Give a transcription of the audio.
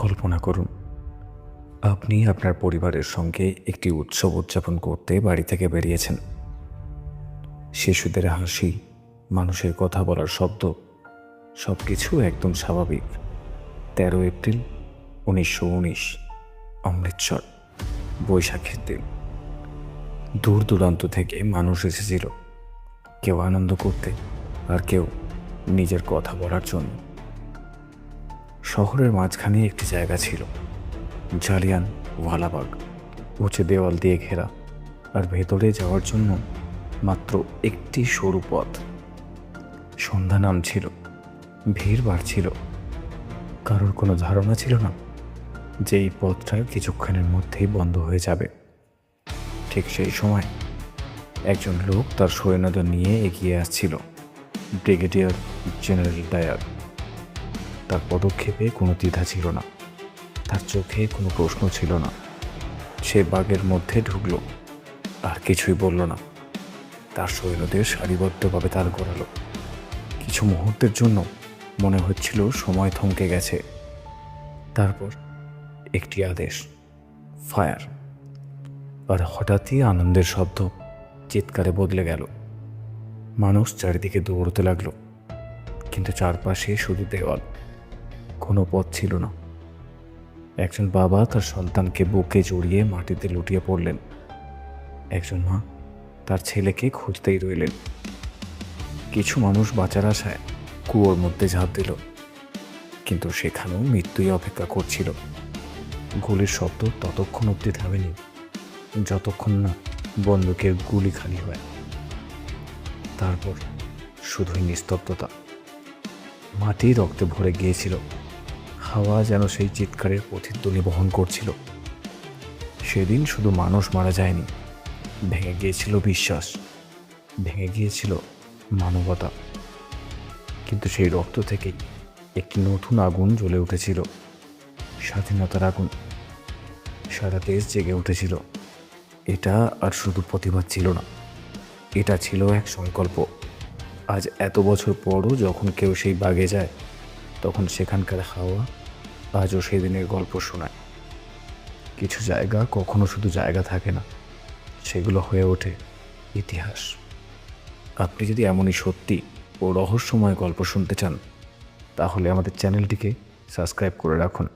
কল্পনা করুন, আপনি আপনার পরিবারের সঙ্গে একটি উৎসব উদযাপন করতে বাড়ি থেকে বেরিয়েছেন। শিশুদের হাসি, মানুষের কথা বলার শব্দ, সব কিছু একদম স্বাভাবিক। 13 এপ্রিল 1919, অমৃতসর, বৈশাখের দিন। দূর দূরান্ত থেকে মানুষ এসেছিল, কেউ আনন্দ করতে, আর কেউ নিজের কথা বলার জন্য। শহরের মাঝখানে একটি জায়গা ছিল, জালিয়ানওয়ালাবাগ। উঁচু দেওয়াল দিয়ে ঘেরা, আর ভেতরে যাওয়ার জন্য মাত্র একটি সরু পথ। সন্ধ্যা নামছিল, ভিড় বাড়ছিল। কারোর কোনো ধারণা ছিল না যে এই পথটা কিছুক্ষণের মধ্যেই বন্ধ হয়ে যাবে। ঠিক সেই সময় একজন লোক তার সৈন্যদের নিয়ে এগিয়ে আসছিল, ব্রিগেডিয়ার জেনারেল ডায়ার। তার পদক্ষেপে কোনো দ্বিধা ছিল না, তার চোখে কোনো প্রশ্ন ছিল না। সে বাগের মধ্যে ঢুকলো, আর কিছুই বলল না। তার সৈন্যদের সারিবদ্ধভাবে তার করালো। কিছু মুহূর্তের জন্য মনে হচ্ছিল সময় থমকে গেছে। তারপর একটি আদেশ, ফায়ার। আর হঠাৎই আনন্দের শব্দ চিৎকারে বদলে গেল। মানুষ চারিদিকে দৌড়তে লাগলো, কিন্তু চারপাশে শুধু দেওয়াল, কোনো পথ ছিল না। একজন বাবা তার সন্তানকে বুকে জড়িয়ে মাটিতে লুটিয়ে পড়লেন। একজন মা তার ছেলেকে খুঁজতেই রইলেন। কিছু মানুষ বাঁচার আশায় কুয়োর মধ্যে ঝাঁপ দিল, কিন্তু সেখানেও মৃত্যুই অপেক্ষা করছিল। গুলির শব্দ ততক্ষণ অবধি থামেনি যতক্ষণ না বন্দুকের গুলি খালি হয়। তারপর শুধুই নিস্তব্ধতা। মাটি রক্তে ভরে গিয়েছিল, হাওয়া যেন সেই চিৎকারের প্রতিধ্বনি বহন করছিল। সেদিন শুধু মানুষ মারা যায়নি, ভেঙে গিয়েছিল বিশ্বাস, ভেঙে গিয়েছিল মানবতা। কিন্তু সেই রক্ত থেকেই একটি নতুন আগুন জ্বলে উঠেছিল, স্বাধীনতার আগুন। সারা দেশ জেগে উঠেছিল। এটা আর শুধু প্রতিবাদ ছিল না, এটা ছিল এক সংকল্প। আজ এত বছর পরও যখন কেউ সেই বাগে যায়, তখন সেখানকার হাওয়া আজও সেদিনের গল্প শোনায়। কিছু জায়গা কখনো শুধু জায়গা থাকে না, সেগুলো হয়ে ওঠে ইতিহাস। আপনি যদি এমনই সত্যি ও রহস্যময় গল্প শুনতে চান, তাহলে আমাদের চ্যানেলটিকে সাবস্ক্রাইব করে রাখুন।